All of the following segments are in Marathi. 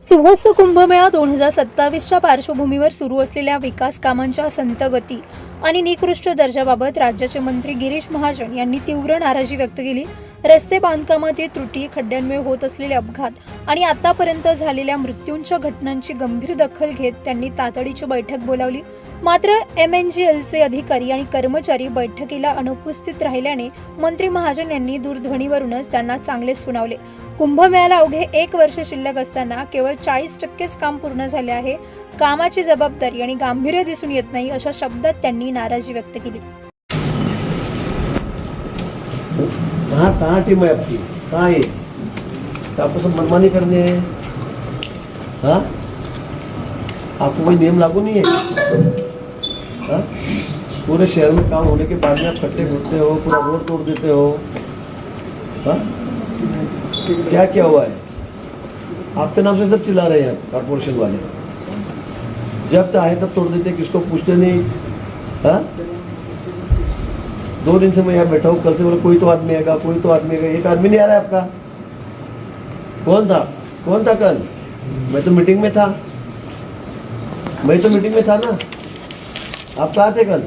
सिंहस्थ कुंभमेळा 2027च्या पार्श्वभूमीवर सुरू असलेल्या विकास कामांच्या संत गती आणि निकृष्ट दर्जाबाबत राज्याचे मंत्री गिरीश महाजन यांनी तीव्र नाराजी व्यक्त केली। रस्ते बांधकामातील त्रुटी, खड्ड्यांमुळे होत असलेले अपघात आणि आतापर्यंत झालेल्या मृत्यूंच्या घटनांची गंभीर दखल घेत त्यांनी तातडीची बैठक बोलावली। मात्र MNGLचे अधिकारी आणि कर्मचारी बैठकीला अनुपस्थित राहिल्याने मंत्री महाजन यांनी दूरध्वनीवरूनच त्यांना चांगले सुनावले। कुंभमेळ्याला अवघे 1 वर्ष शिल्लक असताना केवळ 40% काम पूर्ण झाले आहे। कामाची जबाबदारी आणि गांभीर्य दिसून येत नाही, अशा शब्दात त्यांनी नाराजी व्यक्त केली। कहाँ टीम है आपकी? कहाँ है? तो आपको सब मनमानी करनी है? हाँ? आपको कोई नियम लागू नहीं है? हाँ? पूरे शहर में काम होने के बाद में आप खट्टे घुटते हो, पूरा रोड तोड़ देते हो। हाँ? क्या क्या हुआ है? आपके नाम से सब चिल्ला रहे हैं कॉर्पोरेशन वाले। जब चाहे तब तोड़ देते, किसको पूछते नहीं। हाँ? 2 दिन से मैं यहाँ बैठा हूँ, कल से बोला कोई तो आदमी आएगा, कोई तो आदमी आएगा। एक आदमी नहीं आ रहा है आपका। कौन था कल? मैं तो मीटिंग में था। ना। आप कहाँ थे कल?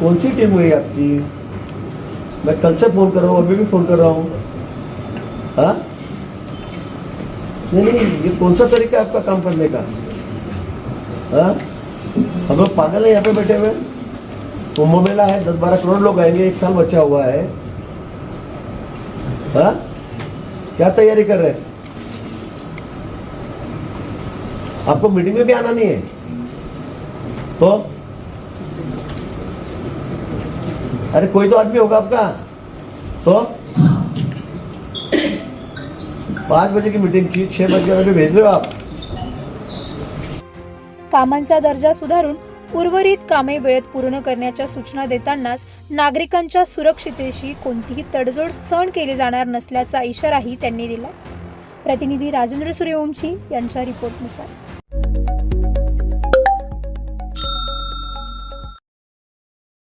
कौन सी टीम हुई आपकी? मैं कल से फोन कर रहा हूँ, अभी भी फोन कर रहा हूँ। हाँ? नहीं, ये कौन सा तरीका है आपका काम करने का? हाँ? हम लोग पागल है यहाँ पे बैठे हुए। कुंभ मेला है, 10-12 करोड़ लोग आएंगे, 1 साल बचा हुआ है। हाँ? क्या तैयारी कर रहे हैं? आपको मीटिंग में भी आना नहीं है तो? अरे कोई तो आदमी होगा आपका तो? 5 बजे की मीटिंग थी, 6 बजे भेज रहे हो आप। कामांचा दर्जा सुधारून उर्वरित कामे वेळेत पूर्ण करण्याच्या सूचना देतानाच नागरिकांच्या सुरक्षिततेशी कोणतीही तडजोड सहन केली जाणार नसल्याचा इशाराही त्यांनी दिला। प्रतिनिधी राजेंद्र सूर्यवंशी यांच्या रिपोर्टनुसार।